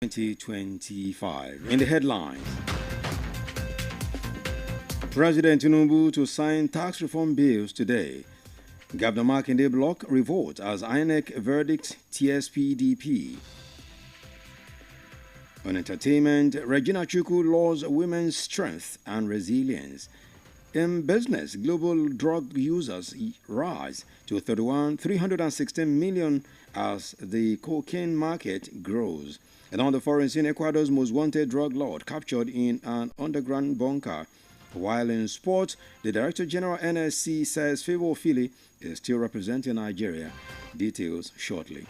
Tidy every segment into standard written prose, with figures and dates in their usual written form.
2025. In the headlines, President Tinubu to sign tax reform bills today. Governor Makinde block revolt as Adenike verdict TSPDP. On entertainment, Regina Chukwu laws women's strength and resilience. In business, global drug users rise to 316 million as the cocaine market grows. And on the foreign scene, Ecuador's most wanted drug lord captured in an underground bunker. While in sports, the Director General NSC says Favour Philly is still representing Nigeria. Details shortly.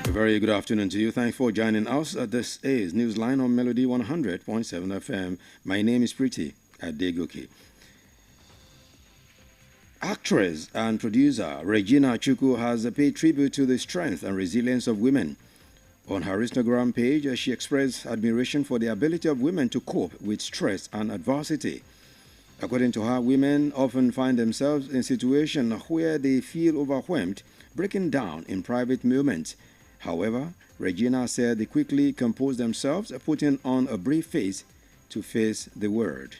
A very good afternoon to you. Thanks for joining us. This is Newsline on Melody 100.7 FM. My name is Pretty Adenike. Actress and producer Regina Chukwu has paid tribute to the strength and resilience of women. On her Instagram page, she expressed admiration for the ability of women to cope with stress and adversity. According to her, women often find themselves in situations where they feel overwhelmed, breaking down in private moments. However, Regina said they quickly compose themselves, putting on a brave face to face the world.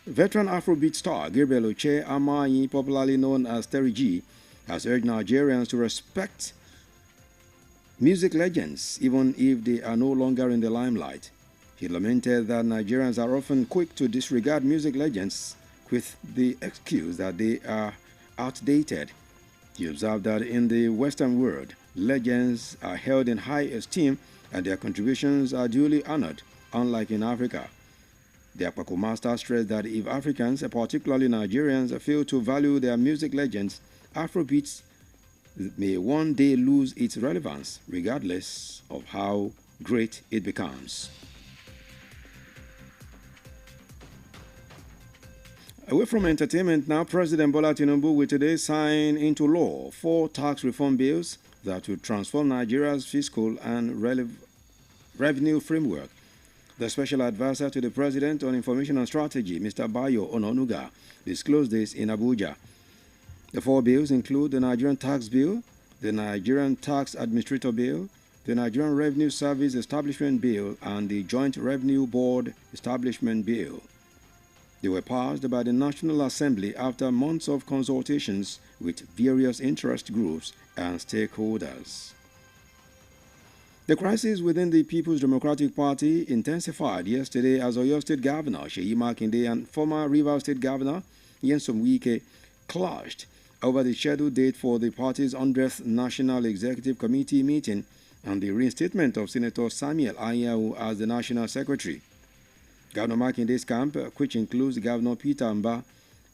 Veteran Afrobeat star Gabriel Oche Amayi, popularly known as Terry G, has urged Nigerians to respect music legends even if they are no longer in the limelight. He lamented that Nigerians are often quick to disregard music legends with the excuse that they are outdated. He observed that in the Western world, legends are held in high esteem and their contributions are duly honored, unlike in Africa. The Akojopo master stressed that if Africans, particularly Nigerians, fail to value their music legends, Afrobeats may one day lose its relevance, regardless of how great it becomes. Away from entertainment now, President Bola Tinubu will today sign into law 4 tax reform bills that will transform Nigeria's fiscal and revenue framework. The special advisor to the President on Information and Strategy, Mr. Bayo Ononuga, disclosed this in Abuja. The 4 bills include the Nigerian Tax Bill, the Nigerian Tax Administrator Bill, the Nigerian Revenue Service Establishment Bill, and the Joint Revenue Board Establishment Bill. They were passed by the National Assembly after months of consultations with various interest groups and stakeholders. The crisis within the People's Democratic Party intensified yesterday as Oyo State Governor Seyi Makinde and former Rivers State Governor Nyesom Wike clashed over the scheduled date for the party's 100th National Executive Committee meeting and the reinstatement of Senator Samuel Anyanwu as the National Secretary. Governor Makinde's camp, which includes Governor Peter Mba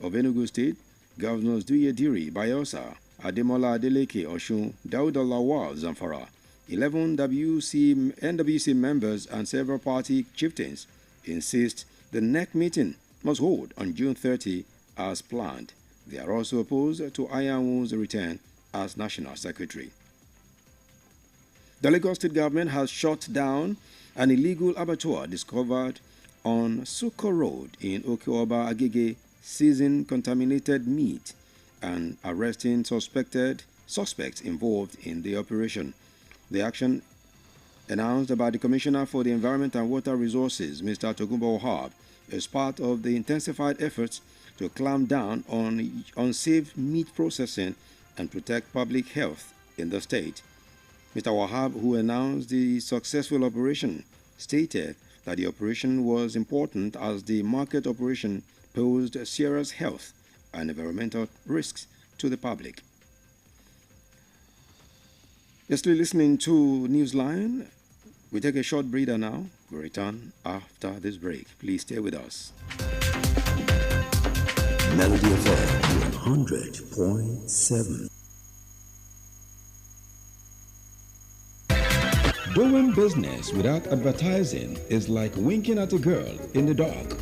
of Enugu State, Governors Duye Diri, Bayelsa, Ademola Adeleke, Osun, Dauda Lawal, Zamfara, 11 NWC members and several party chieftains insist the next meeting must hold on June 30 as planned. They are also opposed to Anyanwu's return as National Secretary. The Lagos State government has shut down an illegal abattoir discovered on Suko Road in Okeoba, Agege, seizing contaminated meat and arresting suspects involved in the operation. The action, announced by the Commissioner for the Environment and Water Resources, Mr. Tokunbo Ohab, is part of the intensified efforts to clamp down on unsafe meat processing and protect public health in the state. Mr. Wahab, who announced the successful operation, stated that the operation was important as the market operation posed serious health and environmental risks to the public. You're still listening to Newsline. We take a short breather now. We return after this break. Please stay with us. Melody FM 100.7. Doing business without advertising is like winking at a girl in the dark.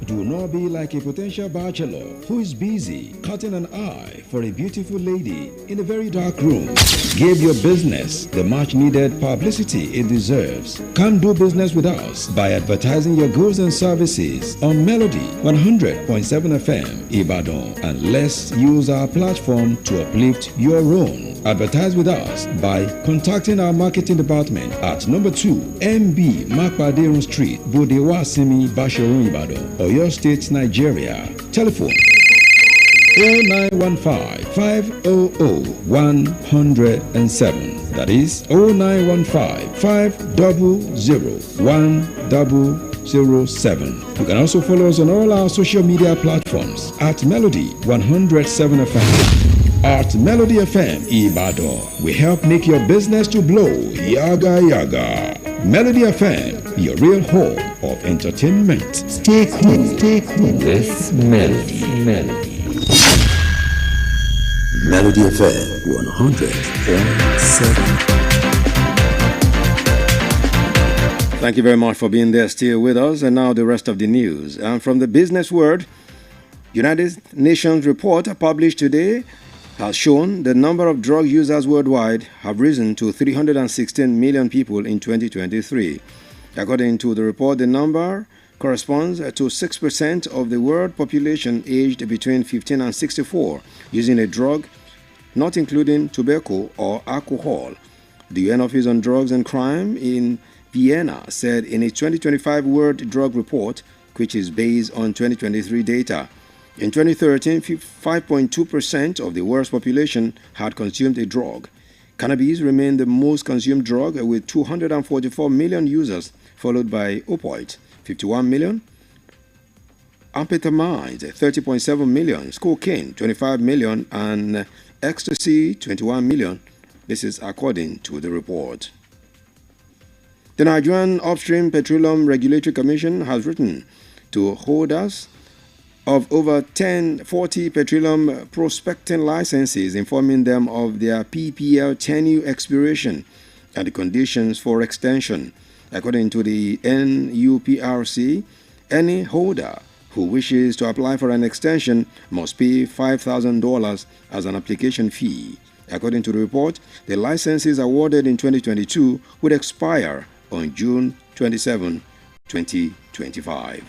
Do not be like a potential bachelor who is busy cutting an eye for a beautiful lady in a very dark room. Give your business the much needed publicity it deserves. Come do business with us by advertising your goods and services on Melody 100.7 FM Ibadan, and let's use our platform to uplift your own. Advertise with us by contacting our marketing department at number 2 MB Makpaderun Street, Bodewasimi, Basharun, Ibadan, Oyo State, Nigeria. Telephone 0915 500 107. That is 0915 500 1007. You can also follow us on all our social media platforms at Melody 107 FM. At Melody FM Ibadan, we help make your business to blow. Yaga yaga. Melody FM, your real home of entertainment. Stay cool with Melody. Melody FM 100.7. Thank you very much for being there still with us. And now the rest of the news. And from the business world, United Nations report published today has shown the number of drug users worldwide have risen to 316 million people in 2023. According to the report, the number corresponds to 6% of the world population aged between 15 and 64 using a drug, not including tobacco or alcohol. The UN Office on Drugs and Crime in Vienna said in its 2025 World Drug Report, which is based on 2023 data, in 2013, 5.2% of the world's population had consumed a drug. Cannabis remained the most consumed drug with 244 million users, followed by opioids, 51 million, amphetamines, 30.7 million, cocaine, 25 million, and ecstasy, 21 million. This is according to the report. The Nigerian Upstream Petroleum Regulatory Commission has written to holders of over 40 petroleum prospecting licenses, informing them of their PPL tenure expiration and the conditions for extension. According to the NUPRC, any holder who wishes to apply for an extension must pay $5,000 as an application fee. According to the report, the licenses awarded in 2022 would expire on June 27, 2025.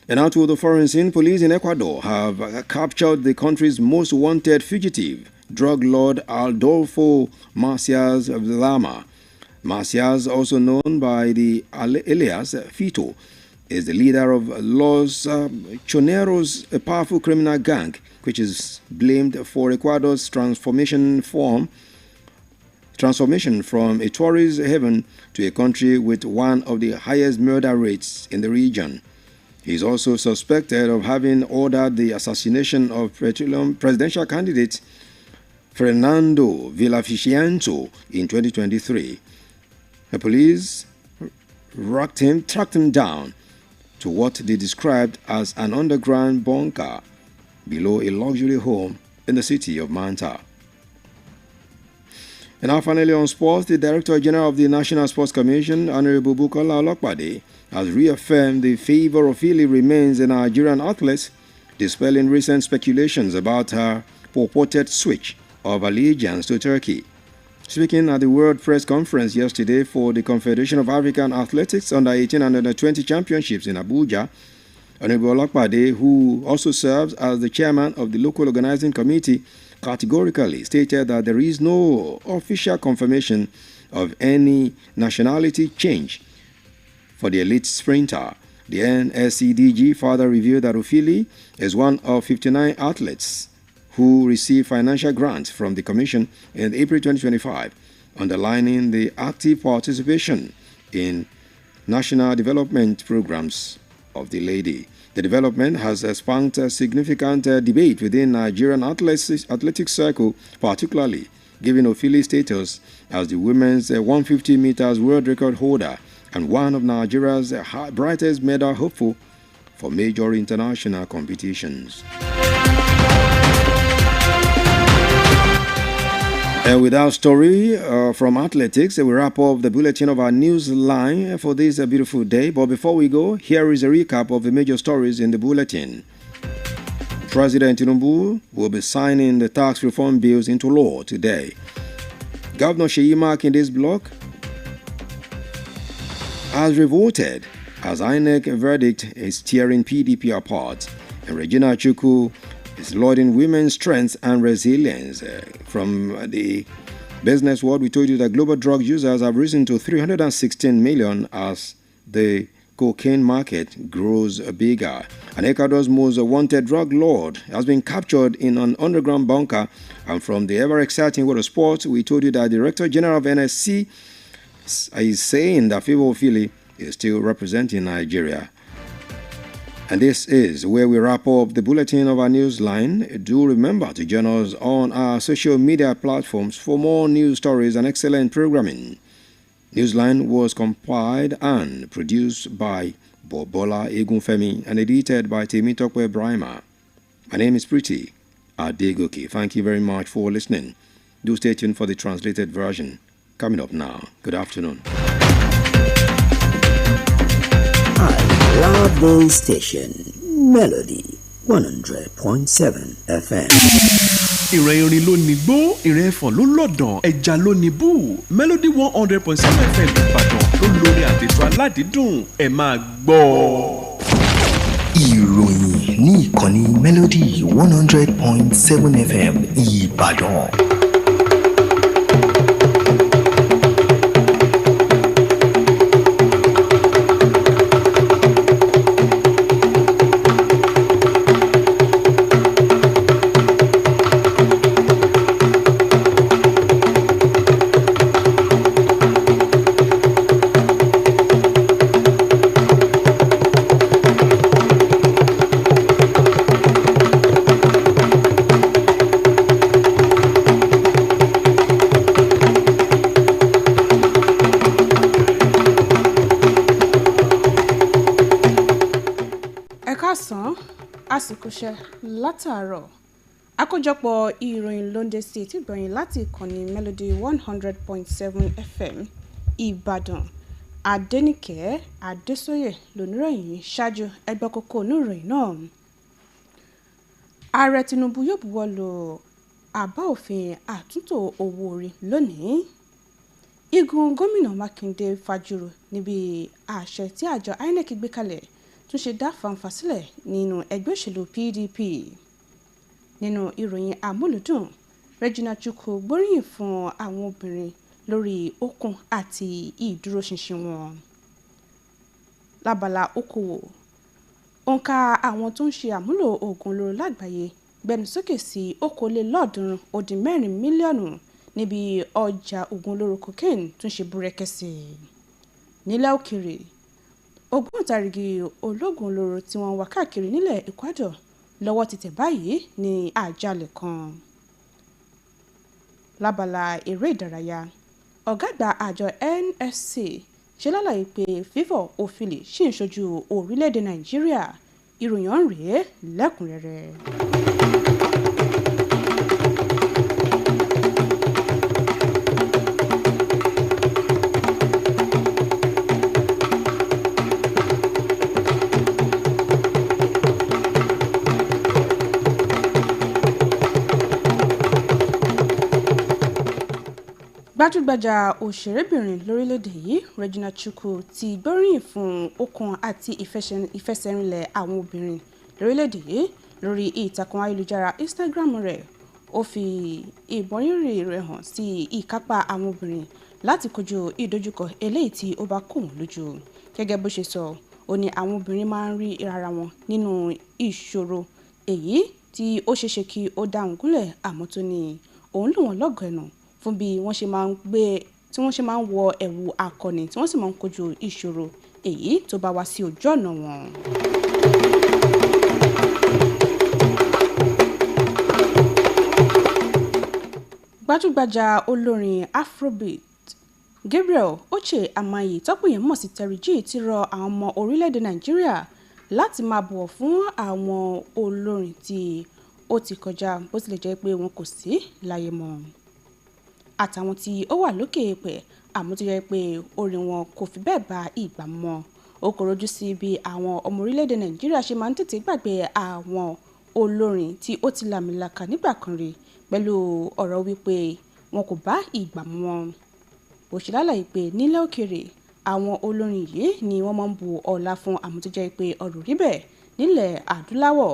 And now to the foreign scene, police in Ecuador have captured the country's most wanted fugitive, drug lord Adolfo Macias Lama. Macias, also known by the alias Fito, is the leader of Los Choneros, a powerful criminal gang which is blamed for Ecuador's transformation from a tourist haven to a country with one of the highest murder rates in the region. He is also suspected of having ordered the assassination of presidential candidate Fernando Villavicencio in 2023. The police tracked him down to what they described as an underground bunker below a luxury home in the city of Manta. And now finally on sports, the Director General of the National Sports Commission, Honorable Bukola Olokpade, has reaffirmed the favor of Philly remains in Nigerian athletes, dispelling recent speculations about her purported switch of allegiance to Turkey. Speaking at the World Press Conference yesterday for the Confederation of African Athletics Under-18 and Under-20 Championships in Abuja, Honorable Olokpade, who also serves as the chairman of the local organizing committee, categorically stated that there is no official confirmation of any nationality change for the elite sprinter. The NSCDG further revealed that Ofili is one of 59 athletes who received financial grants from the Commission in April 2025, underlining the active participation in national development programs of the lady. The development has sparked a significant debate within Nigerian athletics circle, particularly giving Ofili status as the women's 150 meters world record holder and one of Nigeria's brightest medal hopeful for major international competitions. And with our story from athletics, we wrap up the bulletin of our Newsline for this beautiful day. But before we go, here is a recap of the major stories in the bulletin. President Tinubu will be signing the tax reform bills into law today. Governor Seyi Makinde's bloc has revolted as INEC verdict is tearing PDP apart. And Regina Chukwu is lauding women's strength and resilience. From the business world, we told you that global drug users have risen to 316 million as the cocaine market grows bigger. And Ecuador's most wanted drug lord has been captured in an underground bunker. And from the ever-exciting world of sports, we told you that Director General of NSC is saying that Favour Ofili is still representing Nigeria. And this is where we wrap up the bulletin of our Newsline. Do remember to join us on our social media platforms for more news stories and excellent programming. Newsline was compiled and produced by Bobola Egunfemi and edited by Temitope Brahima. My name is Pretty Adegoke. Thank you very much for listening. Do stay tuned for the translated version. Coming up now. Good afternoon. I love this station. Melody 100.7 FM. ìrẹ̀ orin ló ní gbó ìrẹ̀ ẹ̀fọ̀n ló lọ̀dàn ẹja ló ní bú Melody 100.7 FM Ìbàdàn ló lórí àtètò aládìídùn ẹ̀ máa gbọ́. Ìròyìn ní ìkànnì Melody 100.7 FM Ìbàdàn. àsìkòṣe látàárọ̀ àkójọpọ̀ ìròyìn lóńdé sí etí gbọ̀nyìn láti ìkànnì Melody 100.7 FM Ìbàdàn. Adenike Adésóyè lóníròyìn ṣáájú ẹgbẹ́ kókó oníròyìn náà. Ààrẹ Tinubu yóò buwọ́lu àbá òfin àtúntò owó orí lónìí. Igun gómìnà Mákindé fajúro níbi àṣẹ tí àjọ INEC gbé kalẹ̀ tún ṣe dá fàǹfà sílẹ̀ nínú ẹgbẹ́ òṣèlú PDP. Nínú ìròyìn amúlùdùn, Regina Chukwu gbóríyìn fún àwọn obìnrin lórí okun àti ìdúróṣinṣin wọn. Lábala okòwò, òǹkà àwọn tó ń ṣe àmúlò oògùn olóró lágbàáyé gbẹnu sókè sí 384 mílíọ̀nù níbi ọjà oògùn olóró cocaine tún ṣe búrẹ́kẹ́ sí. Nílẹ̀ òkèèrè, ògbóǹtarìgì ológun olóró tí wọ́n wà káàkiri nílẹ̀ Ecuador lọ́wọ́ ti tẹ̀ báyìí ní àjálẹ̀ kan. Lábala eré ìdárayá, ọ̀gá àgbà àjọ NSC ṣe lálàyé pé Favour Ofili ṣì ń ṣojú orílẹ̀-èdè Nàìjíríà. Ìròyìn ọ̀hún rèé lẹ́kùnrẹ́rẹ́. Gbajúgbajà òṣèrébìnrin lórílẹ̀‐èdè yìí Regina Chukwu ti gbóríyìn fún okun àti ìfẹsẹ̀rinlẹ̀ àwọn obìnrin lórílẹ̀‐èdè yìí lórí ìtàkùn ayélujára Instagram rẹ̀. Ó fi ìbọnrírì rẹ̀ hàn sí ìkápá àwọn obìnrin láti kojú ìdojúkọ eléyìí tí ó bá kò wọ́n lójú. Gẹ́gẹ́ bó ṣe sọ, ó ní àwọn obìnrin máa ń rí ara wọn nínú ìṣòro èyí tí ó ṣeéṣe kí ó dáhùn gúnlẹ̀, àmọ́ tó ní òun lù wọ́n lọ́gọ̀ọ́ ẹnu fún bí wọ́n ṣe máa ń wọ ẹ̀wù akọni tí wọ́n sì máa ń kojú ìṣòro èyí tó bá wá sí ojú ọ̀nà wọn. Gbajúgbajà olórin Afrobeat Gabriel Oche Amayi tọ́pọ̀ yẹn mọ̀ sí Terry G ti rọ àwọn ọmọ orílẹ̀-èdè Nàìjíríà láti máa bọ̀wọ̀ fún àwọn olórin tí ó ti kọjá bó tilẹ̀ jẹ́ pé wọn kò sí láyé mọ́. àtàwọn tí ó wà lókè èèpẹ̀ àmọ́ tó yẹ pé orin wọn kò fi bẹ́ẹ̀ bá ìgbà mọ́. Ó kò rojú sí bí àwọn ọmọ orílẹ̀-èdè Nàìjíríà ṣe máa ń tètè gbàgbé àwọn olórin tí ó ti làmìlaka nígbà kan rí pẹ̀lú ọ̀rọ̀ wípé wọn kò bá ìgbà mọ́. Ó ṣe lálàyé pé nílẹ̀ òkèèrè àwọn olórin yìí ni wọ́n máa ń bu ọlá fún àmọ́ tó jẹ́ pé ọ̀rọ̀ rí bẹ́ẹ̀ nílẹ̀ adúláwọ̀.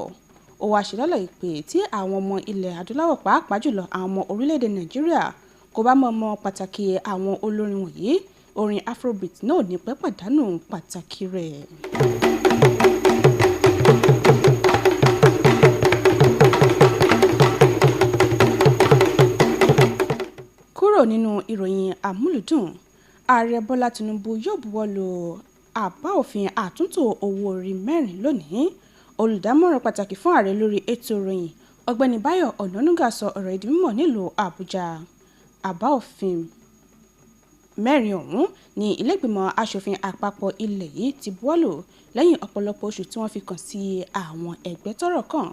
Ó wá ṣe lálàyé pé tí àwọn ọmọ ilẹ̀ adúláwọ̀ pàápàá jùlọ àwọn ọmọ orílẹ̀-èdè Nàìjíríà kò bá mọ pàtàkì àwọn olórin wọ̀nyí, orin Afrobeat náà ní pẹ́ pàdánù pàtàkì rẹ̀. Kúrò nínú ìròyìn àmúlùdùn, Ààrẹ Bọ́lá Tinubu yóò buwọ́lu àbá òfin àtúntò owó orí 4 lónìí. Olùdámọ̀ràn pàtàkì fún ààrẹ lórí ètò ìròyìn Ọ̀gbẹ́ni Báyọ̀ Ọ̀nànúgà sọ ọ̀rọ̀ ìdí mímọ̀ nílùú Àbújá. Àbá òfin 4 ọ̀hún ní ilé-ìgbìmọ̀ aṣòfin àpapọ̀ ilẹ̀ yìí ti buwọ́lù lẹ́yìn ọ̀pọ̀lọpọ̀ oṣù tí wọ́n fi kàn sí àwọn ẹgbẹ́ tọ́rọ̀ kàn.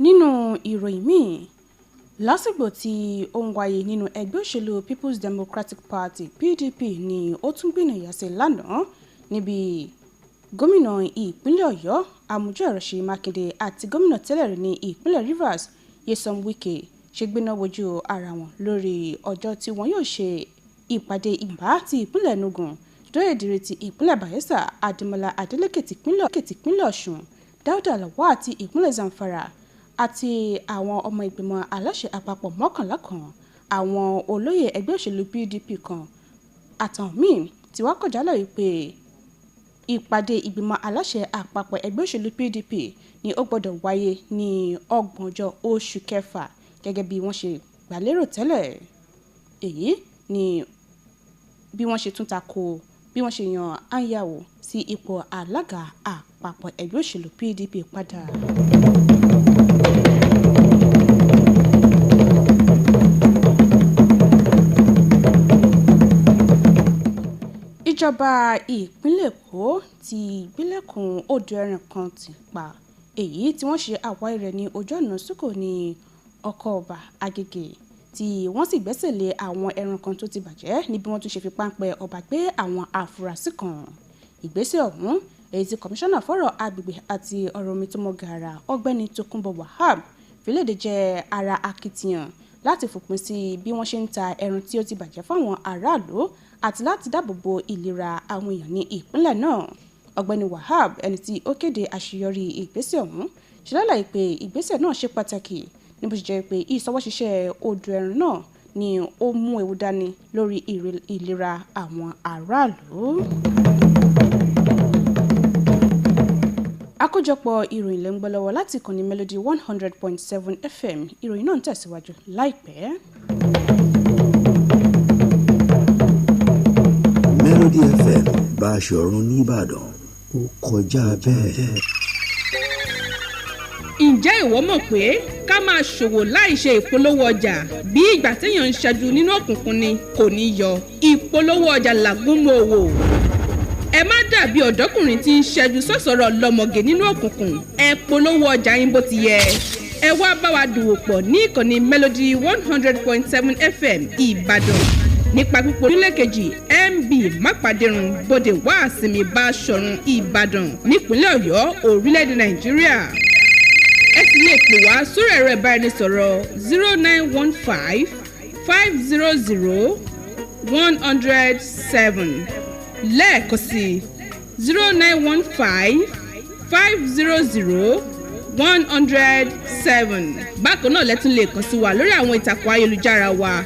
Nínú ìròyìn míì, lásìkò tí ó ń wáyé nínú ẹgbẹ́ òṣèlú People's Democratic Party PDP ni ó tún gbìnàyà sí lánàá níbi gómìnà ìpínlẹ̀ Ọ̀yọ́ Amújẹ́rọ̀ Ṣèyí Mákindé àti gómìnà tẹ́lẹ̀rí ní ìpínlẹ̀ Rivers Nyesom Wike ṣe gbéná wojú ara wọn lórí ọjọ́ tí wọn yóò ṣe ìpàdé ìgbà ti ìpínlẹ̀ Enugu, Dóyèdèrè ti ìpínlẹ̀ Bayelsa, Adémọ́lá Adeleke ti ìpínlẹ̀ Ọ̀ṣun, Dáúdà Lawal ti ìpínlẹ̀ Zamfara àti àwọn ọmọ ìgbìmọ̀ aláṣẹ àpapọ̀ 11 kan, àwọn olóyè ẹgbẹ́ òṣèlú PDP kan àtàwọn míì tí wọ́n kọjá lọ wípé ìpàdé ìgbìmọ̀ aláṣẹ àpapọ̀ ẹgbẹ́ òṣèlú PDP ni ó gbọ́dọ̀ wáyé ní 30 oṣù kẹfà gẹ́gẹ́ bí wọ́n ṣe gbàlérò tẹ́lẹ̀. Èyí ni bí wọ́n ṣe tún tako bí wọ́n ṣe yan Anyanwu sí ipò alága àpapọ̀ ẹgbẹ́ òṣèlú PDP padà. Ìjọba ìpínlẹ̀ Èkó ti gbílẹ̀kùn odò ẹran kan ti pa èyí tí wọ́n ṣe àwárí rẹ̀ ní ojú ọ̀nà Sùkò ní ọkọ̀ ọba Agége tí wọ́n sì gbẹ́sẹ̀ lé àwọn ẹran kan tó ti bàjẹ́ níbi wọ́n tún ṣe fi páńpẹ́ ọba gbé àwọn afurasí kan. Ìgbésẹ̀ ọ̀hún èyí tí kọmíṣánná fọ́rọ̀ agbègbè àti ọ̀rọ̀ omi tó mọ́ gàrà Ọ̀gbẹ́ni Tókunbọ̀ Wahab fìlédè jẹ́ ara akitiyan láti fòpin sí bí wọ́n ṣe ń ta ẹran tí ó ti bàjẹ́ fáwọn aráàlú àti láti dáàbòbò ìlera àwọn èèyàn ní ìpínlẹ̀ náà. Ọ̀gbẹ́ni Wahab, ẹni tí ó kéde àṣeyọrí ìgbésẹ̀ ọ̀hún, ṣe lálàyé pé ìgbésẹ̀ náà ṣe pàtàkì níbo ṣe jẹ́ pé ìṣọwọ́ṣiṣẹ́ odò ẹran náà ni ó mú ewu dání lórí ìlera àwọn aráàlú. Àkójọpọ̀ ìròyìn lẹ́ ń gbọ́ lọ́wọ́ láti ìkànnì Melody 100.7 FM. Ìròyìn náà ń tẹ̀síwájú láìpẹ́. Melody FM Báṣọ̀run nìbàdàn ó kọjá bẹ́ẹ̀. Ǹjẹ́ ìwọ mọ̀ pé ká máa ṣòwò láì ṣe ìpolówó ọjà bí ìgbà téèyàn ń ṣẹ́jú nínú òkùnkùn ni kò ní yọ? Ìpolówó ọjà làgúnmọ̀ òwò. Ẹ má dàbí ọ̀dọ́kùnrin tí ń ṣẹ́jú sọ̀sọ̀rọ̀ lọ́mọge nínú òkùnkùn. Ẹ polówó ọjà yín bó ti yẹ. Ẹ wá bá wa dòwò pọ̀ ní ìkànnì Melody 100.7 FM Ìbàdàn. Nípa pípò nílẹ̀ kejì MB Mápàdérun Bódè wá àsìmí Báṣọ̀run Ìbàdàn nípínlẹ̀ Ọ̀yọ́ orílẹ̀-èdè Nàìjíríà. Ẹ sì lè pè wá sórí ẹ̀rọ ìbáraẹnisọ̀rọ̀ 0915 500 107 lẹ́ẹ̀kan sí 0915 500 107. Bákan náà lẹ́tún lè kàn sí wa lórí àwọn ìtàkùn ayélujára wa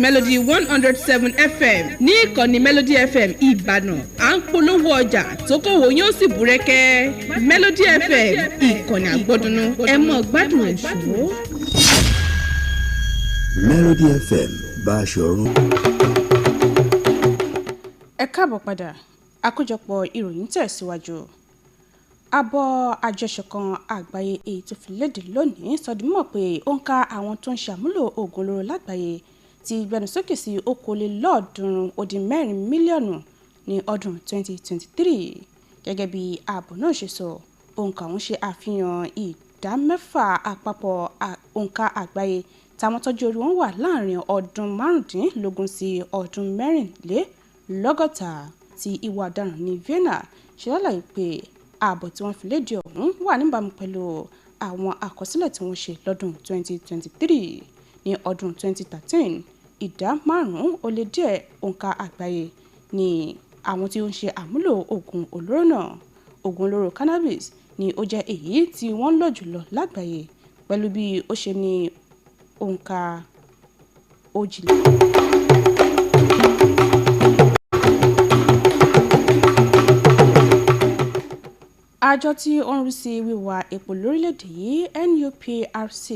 @Melody 107 FM ní ìkànnì Melody FM Ìbàdàn. À ń polówó ọjà tó kòwò yóò sì búrẹ́kẹ́. Melody FM ìkànnì àgbọ́dúnú ẹ mọ̀ gbádùn ẹ̀ṣọ́. Melody FM Báṣọ̀run. Ẹ káàbọ̀ padà. Àkójọpọ̀ ìròyìn tẹ̀síwájú. Àbọ̀ àjọṣọ̀kan àgbáyé èyí tó fi léde lónìí sọdúnmọ̀ pé òǹkà àwọn tó ń ṣàmúlò oògùn olóró lágbàáyé ti gbẹnu sókè sí 284 mílíọ̀nù ní ọdún 2023. Gẹ́gẹ́ bí ààbò náà ṣe sọ, òǹkà ọ̀hún ṣe àfihàn ìdá 6 àpapọ̀ òǹkà àgbáyé táwọn tọ́jú orí wọn wà láàrin ọdún 15 sí ọdún 64 tí ìwà ọ̀daràn ní Vienna ṣe lálàyé pé ààbọ̀ tí wọ́n fi léde ọ̀hún wà níbàámu pẹ̀lú àwọn àkọsílẹ̀ tí wọ́n ṣe lọ́dún 2023. Ní ọdún 2013 ìdá 5.2 òǹkà àgbáyé ni àwọn tí ó ń ṣe àmúlò oògùn olóró náà. Oògùn olóró cannabis ni ó jẹ́ èyí tí wọ́n ń lò jùlọ lágbàáyé pẹ̀lú bí ó ṣe ní òǹkà òjìlá. Àjọ tí ó ń rí sí wíwa epo lórílẹ̀‐èdè yìí NUPRC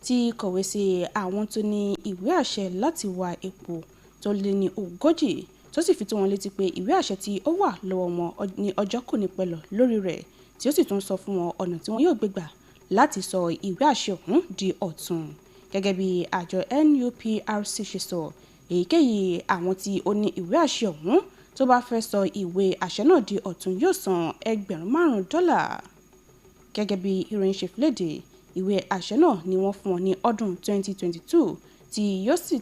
ti kọ̀wé sí àwọn tó ní ìwé àṣẹ láti wa epo tó lé ní 40 tó sì fi tó wọn létí pé ìwé àṣẹ tí ó wà lọ́wọ́ wọn ní ọjọ́ kò ní pẹ́ lọ lórí rẹ̀, tí ó sì tún sọ fún wọn ọ̀nà tí wọn yóò gbégbà láti sọ ìwé àṣẹ ọ̀hún di ọ̀tun. Gẹ́gẹ́ bí àjọ NUPRC ṣe sọ, èyíkéyìí àwọn tí ó ní ìwé àṣẹ ọ̀hún tó bá fẹ́ sọ ìwé àṣẹ náà di ọ̀tun yóò san $5,000. Gẹ́gẹ́ bí ìròyìn ṣe fi léde, ìwé àṣẹ náà ni wọ́n fún wọn ní ọdún 2022 tí yóò sì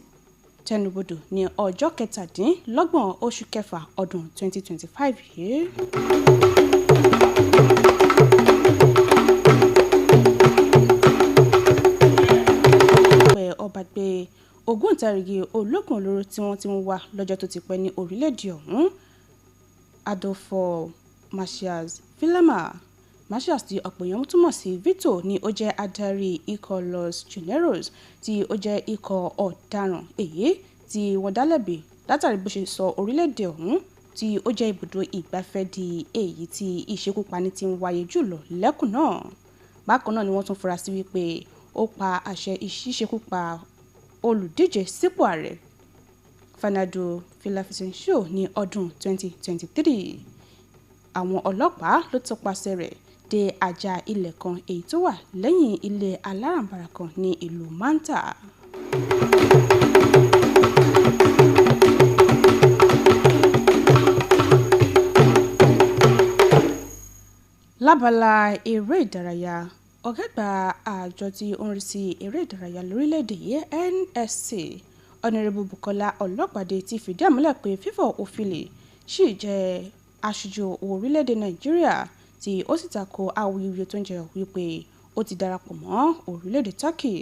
tẹnubodò ní ọjọ́ 27 oṣù kẹfà ọdún 2025 yìí. Ọba gbé ògbóǹtarìgì ológun olóró tí wọ́n ti ń wá lọ́jọ́ tó ti pẹ́ ní orílẹ̀-èdè ọ̀hún, Adolfo Macias tí ọ̀pọ̀ èèyàn túmọ̀ sí Vito ni ó jẹ́ adarí ikọ̀ Los Choneros tí ó jẹ́ ikọ̀ ọ̀daràn èyí tí wọ́n dá lẹ́bi látàrí bó ṣe sọ orílẹ̀-èdè ọ̀hún tí ó jẹ́ ibùdó ìgbafẹ́ di èyí tí ìṣekúpani ti ń wáyé jùlọ lẹ́kùn náà. Bákan náà ni wọ́n tún fura sí wípé ó pa àṣẹ ìṣekúpa olùdíje sípò ààrẹ Fernando Villavicencio ní ọdún 2023. Àwọn ọlọ́pàá ló tọpasẹ̀ rẹ̀ dé àjà ilẹ̀ kan èyí tó wà lẹ́yìn ilé alárànbarà kan ní ìlú Manta. Lábala eré ìdárayá, ọ̀gá àgbà àjọ tí ó ń rí sí eré ìdárayá lórílẹ̀‐èdè yìí NSC Honorable Bukola Ọlọ́pàdé ti fìdí àmúlẹ̀ pé Favour Ofili sì jẹ́ aṣojú orílẹ̀‐èdè Nàìjíríà tí ó sì tako awuyewuye tó ń jẹ́ wípé ó ti darapọ̀ mọ́ orílẹ̀‐èdè Turkey.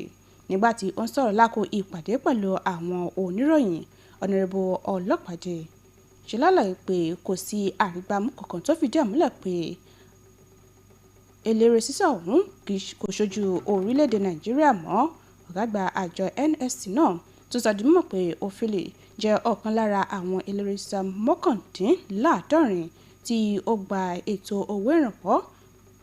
Nígbà tí ó ń sọ̀rọ̀ lákò ìpàdé pẹ̀lú àwọn oníròyìn, Honorable Ọlọ́pàdé ṣe lálàyé pé kò sí àrígbámú kankan tó fìdí àmúlẹ̀ pé eléré sísá ọ̀hún kò ṣojú orílẹ̀‐èdè Nàìjíríà mọ́. Ọ̀gá àgbà àjọ NSC náà tó sọ di mímọ̀ pé Ofili jẹ́ ọ̀kan lára àwọn eléré sísá 69 tí ó gba ètò owó ìrànwọ́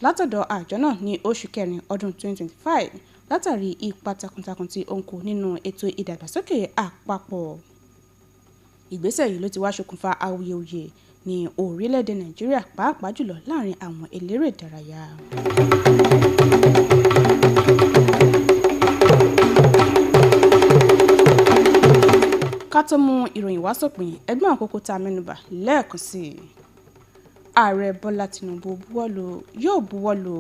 látọ̀dọ̀ àjọ náà ní oṣù kẹrin ọdún 2025 látàrí ipa takuntakun tí ó ń kó nínú ètò ìdàgbàsókè àpapọ̀. Ìgbésẹ̀ yìí ló ti wá ṣokùnfà awuyewuye ní orílẹ̀-èdè Nàìjíríà pàápàá jùlọ láàrin àwọn eléré ìdárayá. Ká tó mú ìròyìn wá sópin, ẹgbẹ́ àkókò tá a mẹ́nubà lẹ́ẹ̀kan sí i. Ààrẹ Bọ́lá Tinubu yóò buwọ́lù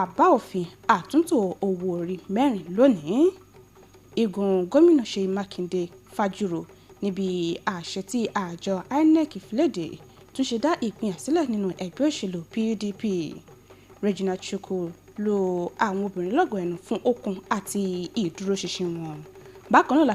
àbá òfin àtúntò owó orí 4 lónìí. Igun gómìnà Ṣèyí Mákindé fajúro níbi àṣẹ tí àjọ INEC fìlédè tún ṣe dá ìpínyà sílẹ̀ nínú ẹgbẹ́ òṣèlú PDP. Regina Chukwu lo àwọn obìnrin lọ́gọ̀ọ́ ẹnu fún okun àti ìdúróṣinṣin wọn. Bákan náà